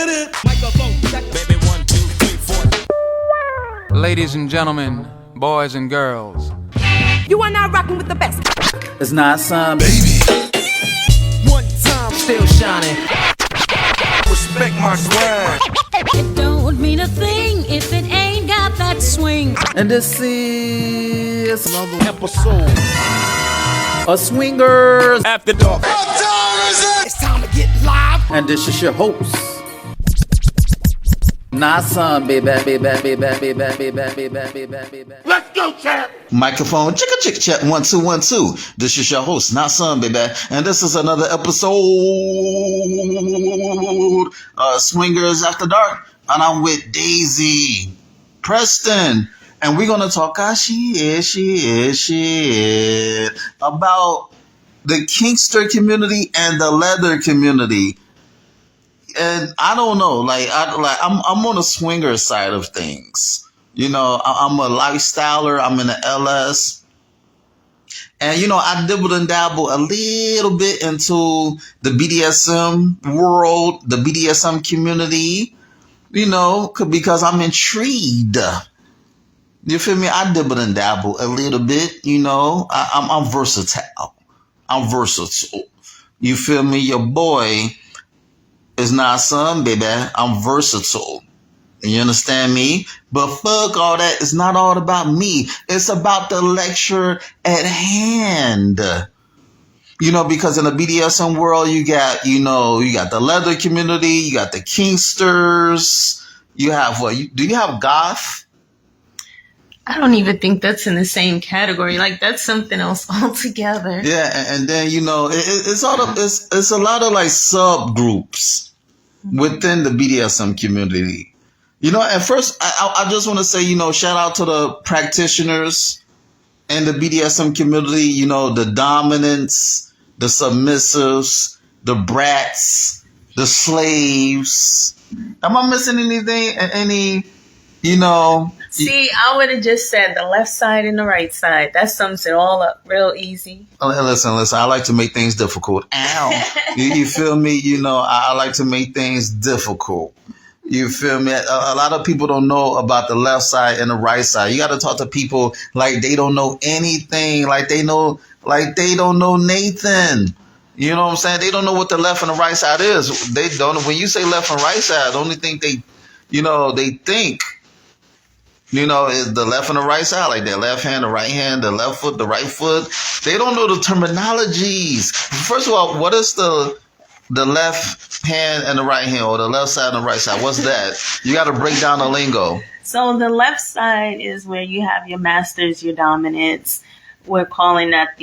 hit it. Microphone check. Baby, 1, 2, 3, 4. Ladies and gentlemen, boys and girls, you are now rocking with the best. It's not some Baby. One time. still shining. Respect my swag. It don't mean a thing if it ain't got that swing. And this is Another episode. a Swingers After dark. What time is it? It's time to get live. and this is your host. Not some baby. Let's go, champ. Microphone, chicka chick chat, 1 2 1 2. This is your host, not son, baby, and this is another episode, Swingers After Dark, and I'm with Daisy, Preston, and we're gonna talk shit about the Kinkster community and the leather community. And I don't know, I'm on the swinger side of things. You know, I'm a lifestyler. I'm in the LS. And, you know, I dibble and dabble a little bit into the BDSM world, the BDSM community, you know, because I'm intrigued. You feel me? I dibble and dabble a little bit, you know. I'm versatile. I'm versatile. You feel me? Your boy is not some, baby. I'm versatile. You understand me? But fuck all that. It's not all about me. It's about the lecture at hand. You know, because in the BDSM world, you got the leather community, you got the Kinksters, you have do you have goth? I don't even think that's in the same category. Like, that's something else altogether. Yeah, and then, you know, it's a lot of like subgroups within the BDSM community. You know, at first, I just want to say, you know, shout out to the practitioners in the BDSM community, you know, the dominants, the submissives, the brats, the slaves. Am I missing anything? You know? See, I would have just said the left side and the right side. That sums it all up real easy. Listen. I like to make things difficult. Ow. you feel me? You know, I like to make things difficult. You feel me? A lot of people don't know about the left side and the right side. You got to talk to people like they don't know anything, like they don't know Nathan. You know what I'm saying? They don't know what the left and the right side is. They don't. When you say left and right side, the only thing they think, you know, is the left and the right side, like their left hand, the right hand, the left foot, the right foot. They don't know the terminologies. First of all, what is the left hand and the right hand, or the left side and the right side? What's that? You got to break down the lingo. So the left side is where you have your masters, your dominants. We're calling that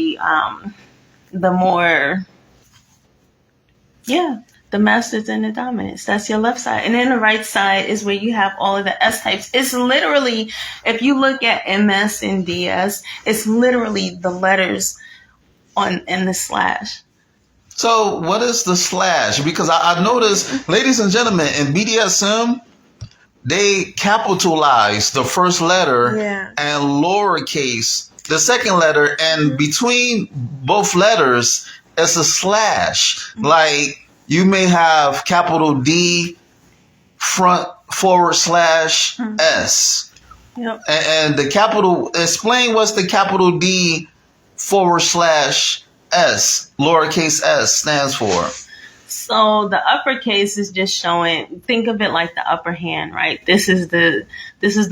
the masters and the dominants. That's your left side. And then the right side is where you have all of the S types. It's literally, if you look at MS and DS, it's literally the letters in the slash. So what is the slash? Because I noticed, ladies and gentlemen, in BDSM, they capitalize the first letter and lowercase the second letter, and between both letters, it's a slash. Mm-hmm. Like, you may have capital D /S. Yep. And the capital, explain what's the capital D /S, lowercase s stands for. So the uppercase is just showing, think of it like the upper hand, right? This is the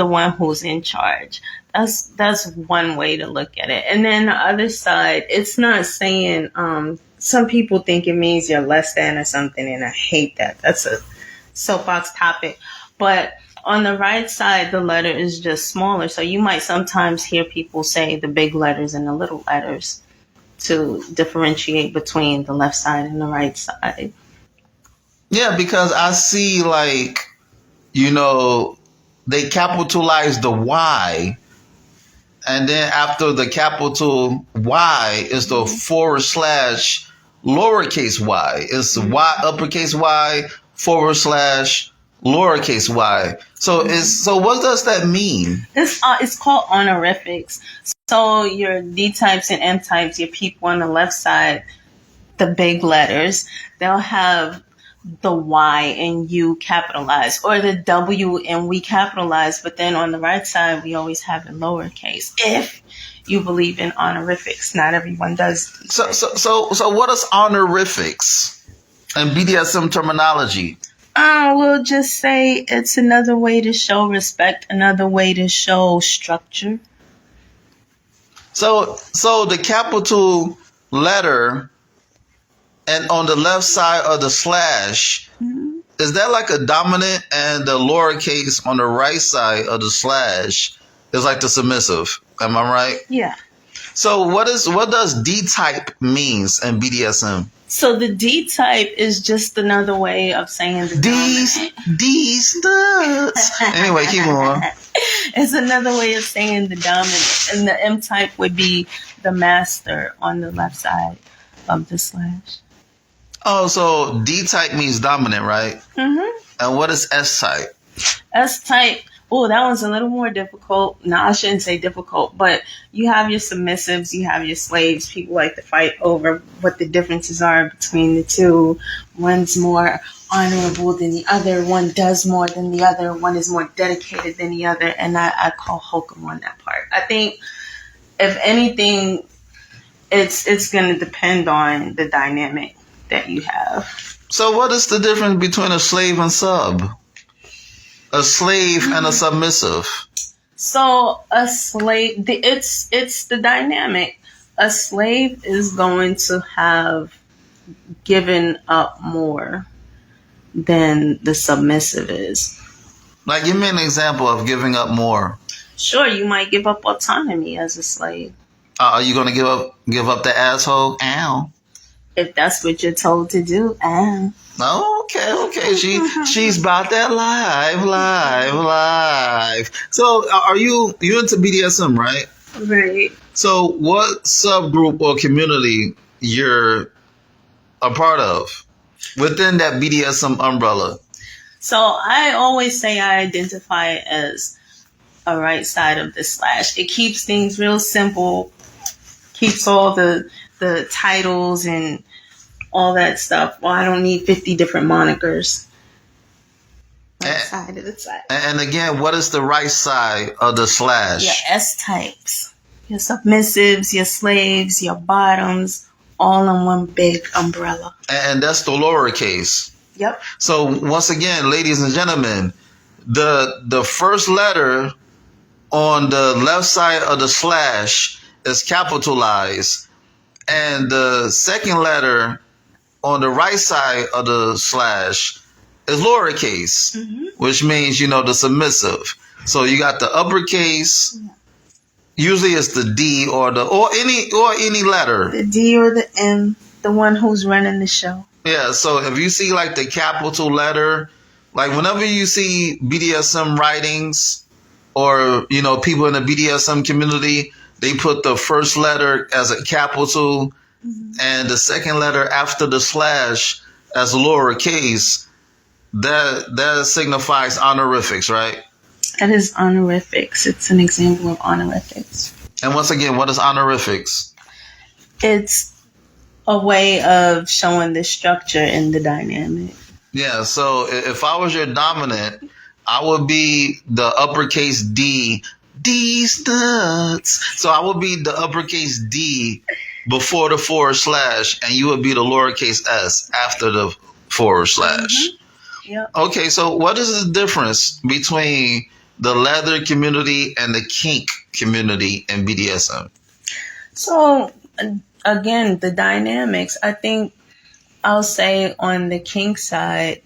one who's in charge. That's one way to look at it. And then the other side, it's not saying, some people think it means you're less than or something, and I hate that. That's a soapbox topic. But on the right side, the letter is just smaller. So you might sometimes hear people say the big letters and the little letters to differentiate between the left side and the right side. Yeah, because I see, like, you know, they capitalize the Y, and then after the capital Y is the / lowercase y. It's Y, uppercase Y / lowercase y. So what does that mean? It's called honorifics. So your D types and M types, your people on the left side, the big letters, they'll have the Y and U capitalized, or the W and we capitalized, but then on the right side we always have it lowercase. If you believe in honorifics, not everyone does. So what is honorifics in BDSM terminology? We'll just say it's another way to show respect, another way to show structure. So the capital letter and on the left side of the slash, is that like a dominant, and the lowercase on the right side of the slash is like the submissive? Am I right? Yeah. So what does D type means in BDSM? So the D type is just another way of saying the dominant. These nuts. Anyway, keep going. It's another way of saying the dominant. And the M type would be the master on the left side of the slash. Oh, so D type means dominant, right? Mm-hmm. And what is S type? S type, oh, that one's a little more difficult. No, I shouldn't say difficult, but you have your submissives, you have your slaves. People like to fight over what the differences are between the two. One's more honorable than the other. One does more than the other. One is more dedicated than the other. And I call hokum on that part. I think, if anything, it's going to depend on the dynamic that you have. So what is the difference between a slave and sub? A slave and a submissive? So a slave, it's the dynamic. A slave is going to have given up more than the submissive is. Like, give me an example of giving up more. Sure, you might give up autonomy as a slave. Are you going to give up the asshole? Ow. If that's what you're told to do. Okay. She's about that live. So are you into BDSM, right? Right. So what subgroup or community you're a part of within that BDSM umbrella? So I always say I identify as a right side of the slash. It keeps things real simple, keeps all the titles and all that stuff. Well, I don't need 50 different monikers. Right side of the side. And again, what is the right side of the slash? Your S types, your submissives, your slaves, your bottoms, all in one big umbrella. And that's the lowercase. Yep. So once again, ladies and gentlemen, the first letter on the left side of the slash is capitalized, and the second letter on the right side of the slash is lowercase, which means, the submissive. So you got the uppercase. Usually it's the D or any letter. The D or the M, the one who's running the show. Yeah. So if you see like the capital letter, like whenever you see BDSM writings or people in the BDSM community, they put the first letter as a capital and the second letter after the slash as lowercase. That signifies honorifics, right? That is honorifics. It's an example of honorifics. And once again, what is honorifics? It's a way of showing the structure in the dynamic. Yeah, so if I was your dominant, I would be the uppercase D. D's nuts. So I would be the uppercase D before the forward slash, and you would be the lowercase s after the forward slash. Yep. Okay, so what is the difference between the leather community and the kink community in BDSM? So, again, the dynamics, I think I'll say on the kink side,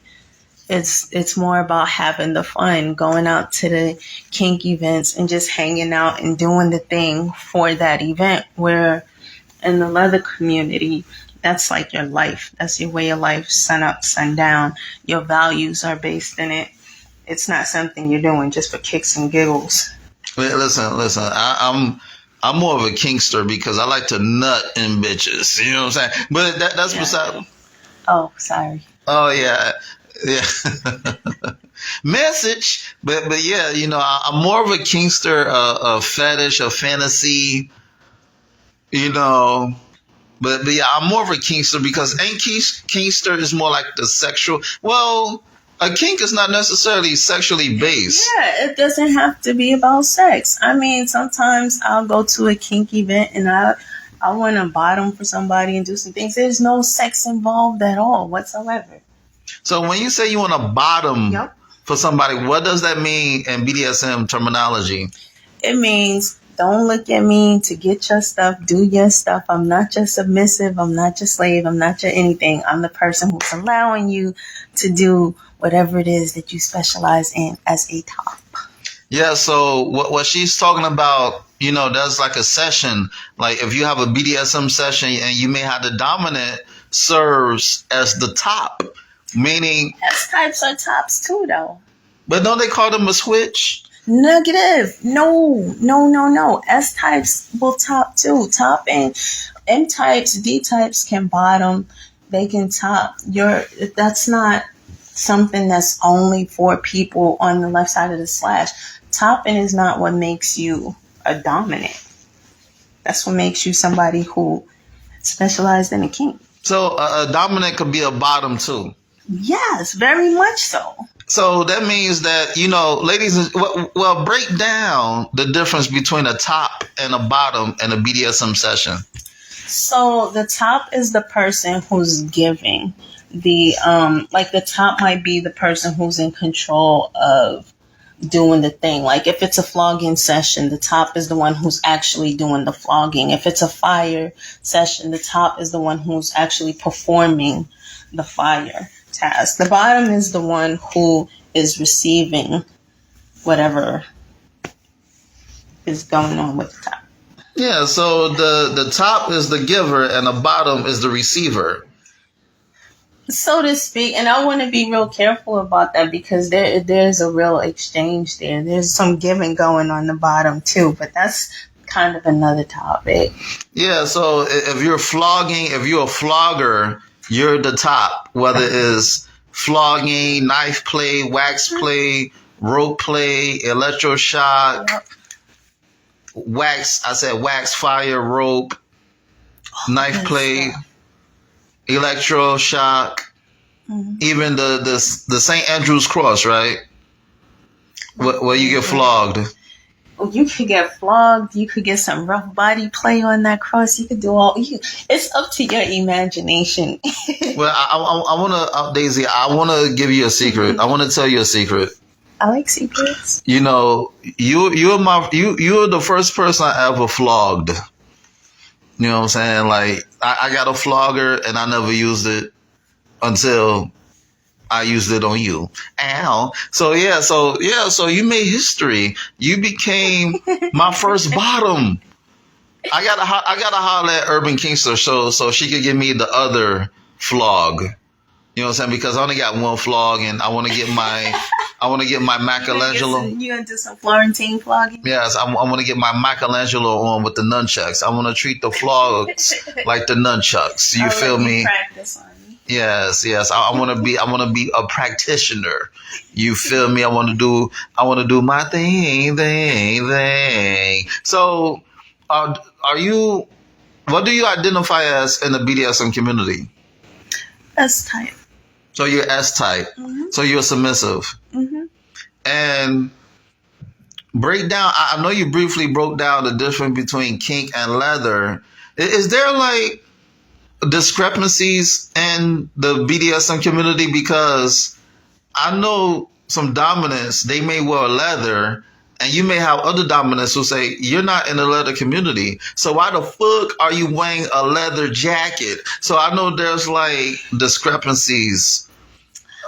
it's more about having the fun, going out to the kink events and just hanging out and doing the thing for that event, where in the leather community, that's like your life. That's your way of life, sun up, sun down. Your values are based in it. It's not something you're doing just for kicks and giggles. Listen. I'm more of a kinkster because I like to nut in bitches. You know what I'm saying? But that's beside. Oh, sorry. Oh yeah. Message, but yeah, I'm more of a kinkster, a fetish, a fantasy. But yeah, I'm more of a kinkster because kinkster is more like the sexual. Well, a kink is not necessarily sexually based. Yeah, it doesn't have to be about sex. I mean, sometimes I'll go to a kink event and I want to bottom for somebody and do some things. There's no sex involved at all whatsoever. So when you say you want to bottom Yep. for somebody, what does that mean in BDSM terminology? It means don't look at me to get your stuff, do your stuff. I'm not your submissive. I'm not your slave. I'm not your anything. I'm the person who's allowing you to do whatever it is that you specialize in as a top. Yeah, so what she's talking about, that's like a session. Like if you have a BDSM session and you may have the dominant serves as the top, meaning S-types are tops too, though. But don't they call them a switch? Negative. No. S-types will top too. Top and M-types, D-types can bottom. They can top. That's not something that's only for people on the left side of the slash. Topping is not what makes you a dominant. That's what makes you somebody who specialized in a kink. So a dominant could be a bottom too. Yes, very much so. So that means that, ladies, well, break down the difference between a top and a bottom in a BDSM session. So the top is the person who's giving. The top might be the person who's in control of doing the thing. Like if it's a flogging session, the top is the one who's actually doing the flogging. If it's a fire session, the top is the one who's actually performing the fire task. The bottom is the one who is receiving whatever is going on with the top. Yeah, so the top is the giver and the bottom is the receiver, so to speak. And I want to be real careful about that because there's a real exchange there. There's some giving going on the bottom too, but that's kind of another topic. Yeah, so if you're a flogger, you're the top, whether it's flogging, knife play, wax play, rope play, electroshock, wax, fire, rope, knife play, electroshock, even the St. Andrew's cross, right? Where you get flogged. You could get flogged. You could get some rough body play on that cross. You could do it's up to your imagination. Well, I want to, Daisy, I want to give you a secret. I want to tell you a secret. I like secrets. You're the first person I ever flogged. You know what I'm saying? Like I got a flogger and I never used it until I used it on you. Ow. So you made history. You became my first bottom. I gotta holler at Urban Kinkster so she could give me the other flog. You know what I'm saying? Because I only got one flog and I want to get my Michelangelo. You gonna do some Florentine flogging? Yes, I want to get my Michelangelo on with the nunchucks. I want to treat the flogs like the nunchucks. You feel me? Practice on me. Yes. I want to be a practitioner. You feel me? I want to do my thing. So, what do you identify as in the BDSM community? S-type. So you're S-type. Mm-hmm. So you're submissive. Mm-hmm. And break down. I know you briefly broke down the difference between kink and leather. Is there like discrepancies in the BDSM community? Because I know some dominants, they may wear leather, and you may have other dominants who say, you're not in the leather community. So why the fuck are you wearing a leather jacket? So I know there's like discrepancies.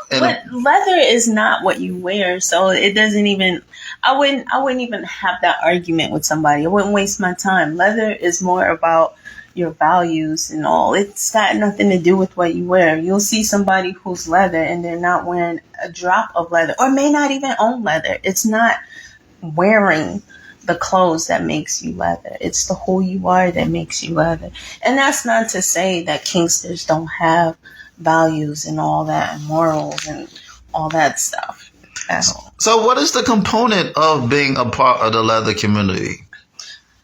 But leather is not what you wear. So it doesn't even, I wouldn't even have that argument with somebody. I wouldn't waste my time. Leather is more about your values and all. It's got nothing to do with what you wear. You'll see somebody who's leather and they're not wearing a drop of leather or may not even own leather. It's not wearing the clothes that makes you leather. It's the who you are that makes you leather. And that's not to say that kinksters don't have values and all that and morals and all that stuff at all. So what is the component of being a part of the leather community?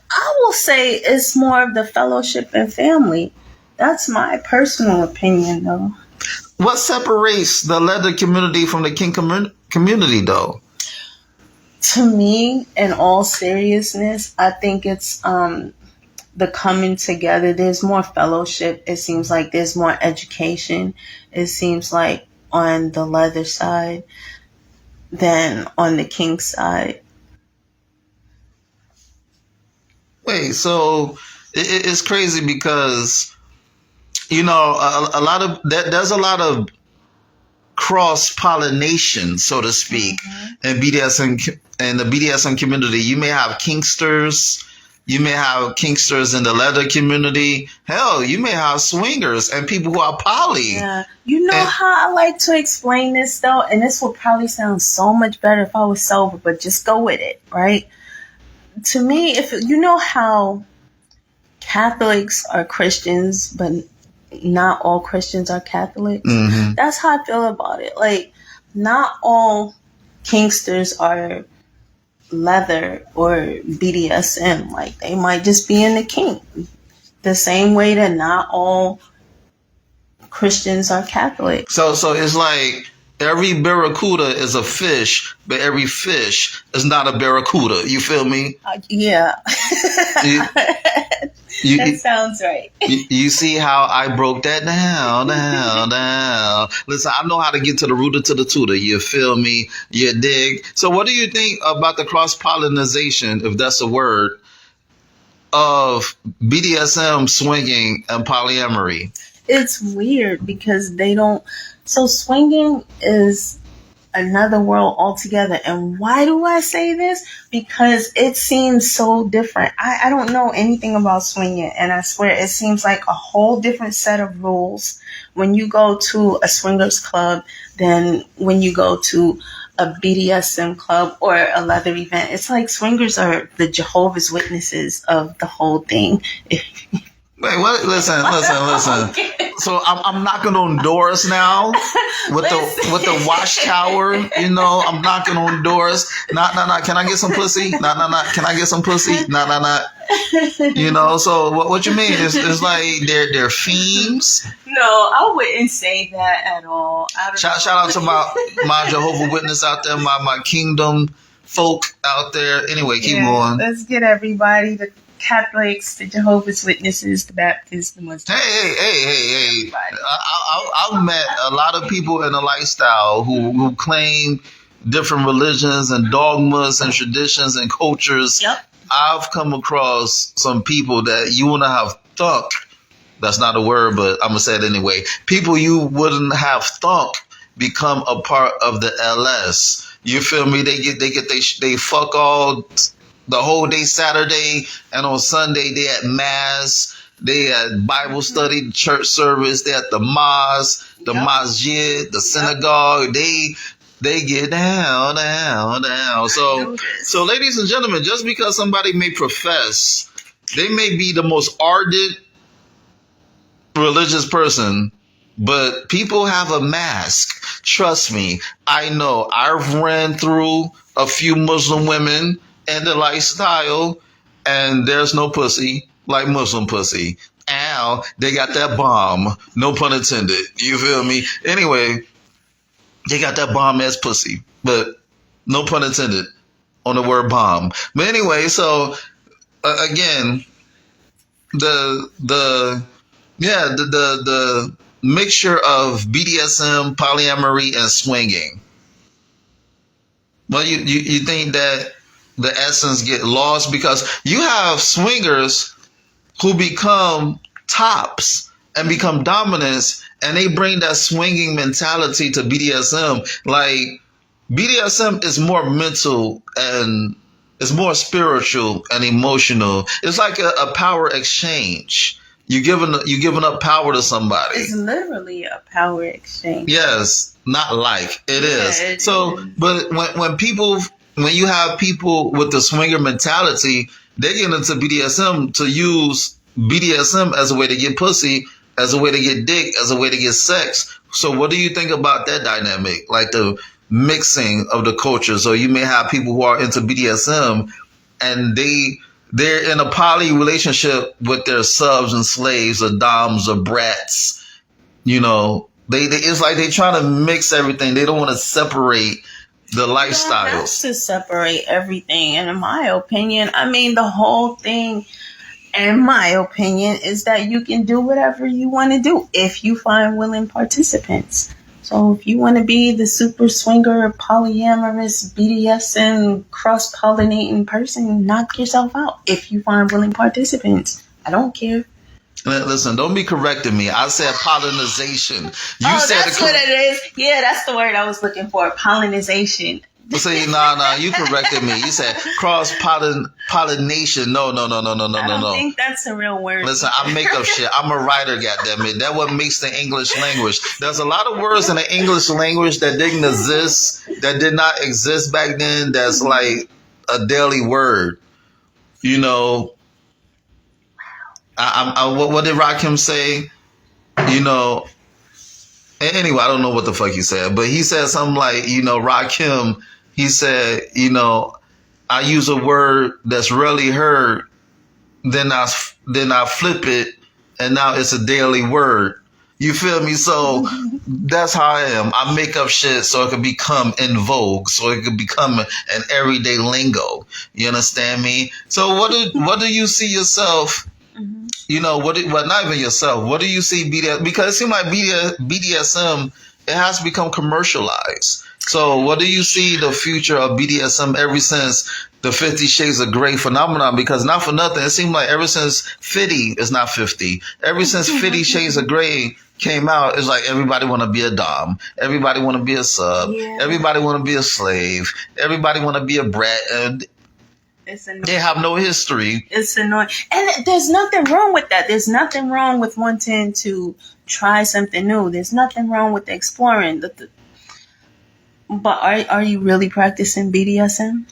I will say it's more of the fellowship and family. That's my personal opinion, though. What separates the leather community from the kink community, though? To me, in all seriousness, I think it's the coming together. There's more fellowship. It seems like there's more education. It seems like on the leather side than on the kink side. Wait, so it's crazy because, you know, a lot of there's a lot of cross pollination, so to speak, in BDSM in the BDSM community. You may have kinksters. You may have kinksters in the leather community. Hell, you may have swingers and people who are poly. Yeah. You know how I like to explain this, though? And this would probably sound so much better if I was sober, but just go with it, right? To me, if you know how Catholics are Christians, but not all Christians are Catholics, that's how I feel about it. Like, not all kinksters are leather or BDSM. Like, they might just be in the kink. The same way that not all Christians are Catholic. So it's like every barracuda is a fish, but every fish is not a barracuda. You feel me? Yeah. That sounds right. You see how I broke that down. Listen, I know how to get to the rooter to the tutor. You feel me? You dig? So what do you think about the cross-pollination, if that's a word, of BDSM, swinging, and polyamory? It's weird because they don't. So swinging is another world altogether. And why do I say this? Because it seems so different. I don't know anything about swinging, and I swear it seems like a whole different set of rules when you go to a swingers club than when you go to a BDSM club or a leather event. It's like swingers are the Jehovah's Witnesses of the whole thing. Wait, what? Listen. Okay. So I'm knocking on doors now with the wash tower. You know, I'm knocking on doors. Nah. Can I get some pussy? Nah. Can I get some pussy? Nah. You know. So what you mean? It's like they're fiends. No, I wouldn't say that at all. Shout out to my Jehovah Witness out there, my kingdom folk out there. Anyway, keep going. Let's get everybody, the Catholics, the Jehovah's Witnesses, the Baptists, the Muslims. Hey. I've met a lot of people in the lifestyle who claim different religions and dogmas and traditions and cultures. Yep. I've come across some people that you wouldn't have thunk. That's not a word, but I'm going to say it anyway. People you wouldn't have thunk become a part of the LS. You feel me? They fuck all the whole day Saturday, and on Sunday they at mass, they at Bible study, church service, they at the mosque, the masjid, the synagogue. They get down. So ladies and gentlemen, just because somebody may profess, they may be the most ardent religious person, but people have a mask. Trust me, I know. I've ran through a few Muslim women and the lifestyle, and there's no pussy like Muslim pussy. Ow, they got that bomb. No pun intended. You feel me? Anyway, they got that bomb ass pussy, but no pun intended on the word bomb. But anyway, so again, the mixture of BDSM, polyamory, and swinging. Well, you think that the essence get lost because you have swingers who become tops and become dominants, and they bring that swinging mentality to BDSM. Like, BDSM is more mental and it's more spiritual and emotional. It's like a power exchange. You giving up power to somebody. It's literally a power exchange. Yes, not like it is. So, but when you have people with the swinger mentality, they get into BDSM to use BDSM as a way to get pussy, as a way to get dick, as a way to get sex. So what do you think about that dynamic? Like the mixing of the cultures. So you may have people who are into BDSM and they they're in a poly relationship with their subs and slaves or doms or brats. You know, they it's like they trying to mix everything. They don't want to separate the lifestyles. Has to separate everything. And in my opinion, I mean, the whole thing, in my opinion, is that you can do whatever you want to do if you find willing participants. So if you want to be the super swinger, polyamorous, BDSM, cross-pollinating person, knock yourself out if you find willing participants. I don't care. Listen, don't be correcting me. I said pollinization. You said that's what it is. Yeah, that's the word I was looking for. Pollinization. See, nah, you corrected me. You said cross-pollination. No. I don't think that's a real word. Listen, I make up shit. I'm a writer, goddammit. That what makes the English language. There's a lot of words in the English language that didn't exist, that did not exist back then, that's like a daily word. You know, what did Rakim say? You know, anyway, I don't know what the fuck he said, but he said something like, you know, Rakim, he said, you know, I use a word that's rarely heard, then I flip it, and now it's a daily word. You feel me? So that's how I am. I make up shit so it can become in vogue, so it can become an everyday lingo. You understand me? So what do you see yourself? You know, what not even yourself. What do you see BDSM? Because it seems like BDSM, it has to become commercialized. So what do you see the future of BDSM ever since the 50 Shades of Grey phenomenon? Because not for nothing, it seems like ever since 50, it's not 50, ever since 50 Shades of Grey came out, it's like everybody want to be a dom, everybody want to be a sub, everybody want to be a slave, everybody want to be a brat, and they have no history. It's annoying. And there's nothing wrong with that. There's nothing wrong with wanting to try something new. There's nothing wrong with exploring. But are you really practicing BDSM?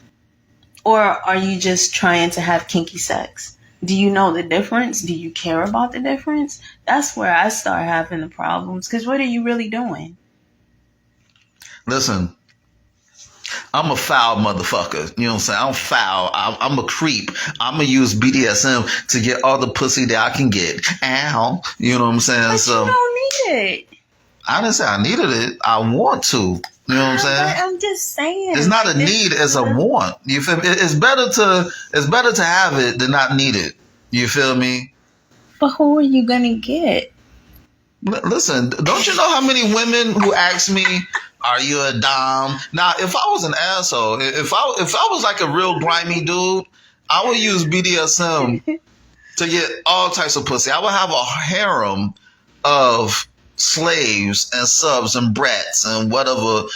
Or are you just trying to have kinky sex? Do you know the difference? Do you care about the difference? That's where I start having the problems. Because what are you really doing? Listen, I'm a foul motherfucker. You know what I'm saying? I'm foul. I'm a creep. I'm going to use BDSM to get all the pussy that I can get. Ow. You know what I'm saying? But so you don't need it. I didn't say I needed it. I want to. You know what I'm saying? But I'm just saying. It's not a need, it's a want. You feel me? It's better to have it than not need it. You feel me? But who are you going to get? Listen, don't you know how many women who ask me, are you a dom? Now, if I was an asshole, if I was like a real grimy dude, I would use BDSM to get all types of pussy. I would have a harem of slaves and subs and brats and whatever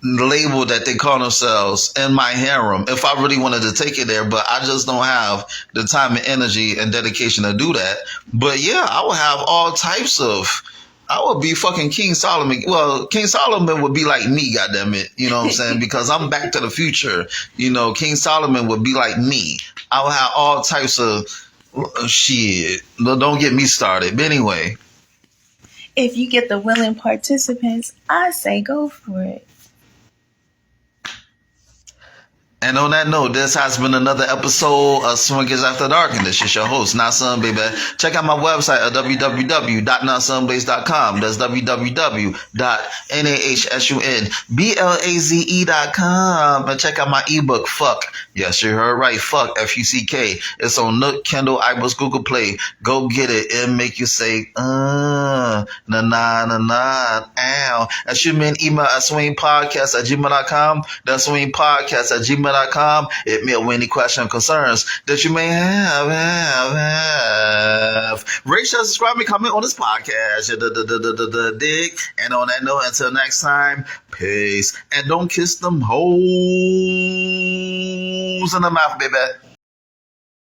label that they call themselves in my harem if I really wanted to take it there, but I just don't have the time and energy and dedication to do that. But yeah, I would have all types of, I would be fucking King Solomon. Well, King Solomon would be like me, goddammit. You know what I'm saying? Because I'm Back to the Future. You know, King Solomon would be like me. I would have all types of shit. Don't get me started. But anyway. If you get the willing participants, I say go for it. And on that note, this has been another episode of Swingers After Dark, and this is your host, Not Son Baby. Check out my website at www.notsonblaze.com. That's www.nahsunblaze.com. And check out my ebook, Fuck. Yes, you heard right. Fuck, F-U-C-K. It's on Nook, Kindle, iBooks, Google Play. Go get it. It'll make you say, na na na na, ow. And shoot me an email at swingpodcast@gmail.com. That's swingpodcast@gmail.com. Hit me up with any question or concerns that you may have. Rate, share, subscribe, and comment on this podcast. Dig. And on that note, until next time, peace. And don't kiss them hoes in the mouth, baby.